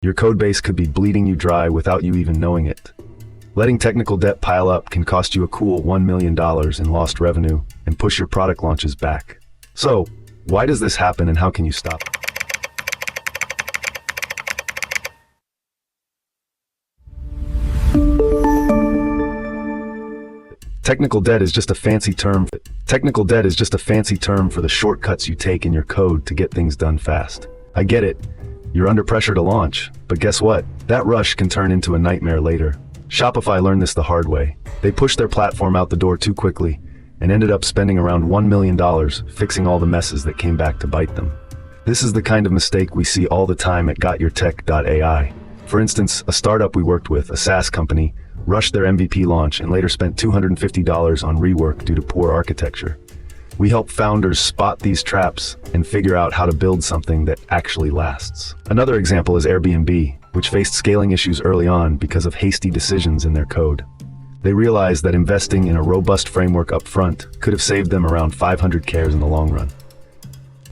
Your codebase could be bleeding you dry without you even knowing it. Letting technical debt pile up can cost you a cool $1 million in lost revenue and push your product launches back. So, why does this happen and how can you stop it? Technical debt is just a fancy term. Technical debt is just a fancy term for the shortcuts you take in your code to get things done fast. I get it. You're under pressure to launch, but guess what? That rush can turn into a nightmare later. Shopify learned this the hard way. They pushed their platform out the door too quickly and ended up spending around $1 million fixing all the messes that came back to bite them. This is the kind of mistake we see all the time at gotyourtech.ai. For instance, a startup we worked with, a SaaS company, rushed their MVP launch and later spent $250 on rework due to poor architecture. We help founders spot these traps and figure out how to build something that actually lasts. Another example is Airbnb, which faced scaling issues early on because of hasty decisions in their code. They realized that investing in a robust framework up front could have saved them around 500 Ks in the long run.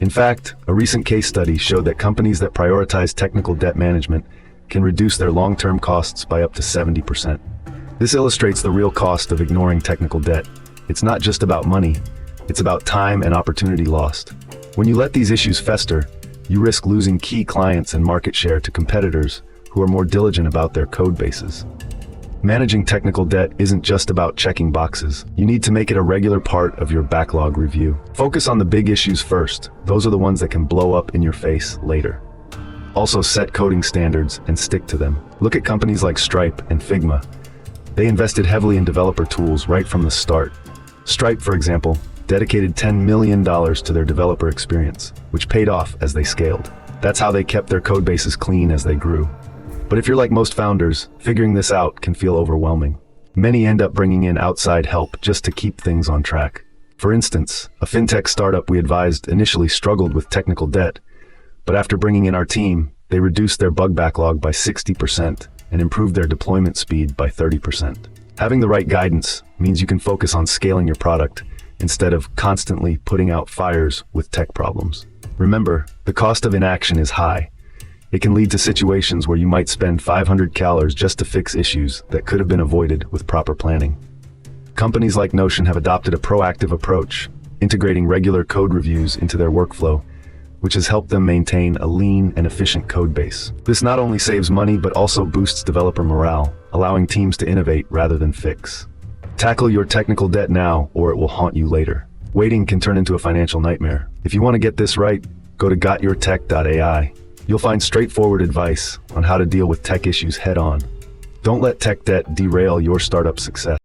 In fact, a recent case study showed that companies that prioritize technical debt management can reduce their long-term costs by up to 70%. This illustrates the real cost of ignoring technical debt. It's not just about money, it's about time and opportunity lost. When you let these issues fester, you risk losing key clients and market share to competitors who are more diligent about their code bases. Managing technical debt isn't just about checking boxes. You need to make it a regular part of your backlog review. Focus on the big issues first. Those are the ones that can blow up in your face later. Also, set coding standards and stick to them. Look at companies like Stripe and Figma. They invested heavily in developer tools right from the start. Stripe, for example, dedicated $10 million to their developer experience, which paid off as they scaled. That's how they kept their code bases clean as they grew. But if you're like most founders, figuring this out can feel overwhelming. Many end up bringing in outside help just to keep things on track. For instance, a fintech startup we advised initially struggled with technical debt, but after bringing in our team, they reduced their bug backlog by 60% and improved their deployment speed by 30%. Having the right guidance means you can focus on scaling your product instead of constantly putting out fires with tech problems. Remember, the cost of inaction is high. It can lead to situations where you might spend 500 calories just to fix issues that could have been avoided with proper planning. Companies like Notion have adopted a proactive approach, integrating regular code reviews into their workflow, which has helped them maintain a lean and efficient code base. This not only saves money but also boosts developer morale, allowing teams to innovate rather than fix. Tackle your technical debt now, or it will haunt you later. Waiting can turn into a financial nightmare. If you want to get this right, go to gotyourtech.ai. You'll find straightforward advice on how to deal with tech issues head-on. Don't let tech debt derail your startup success.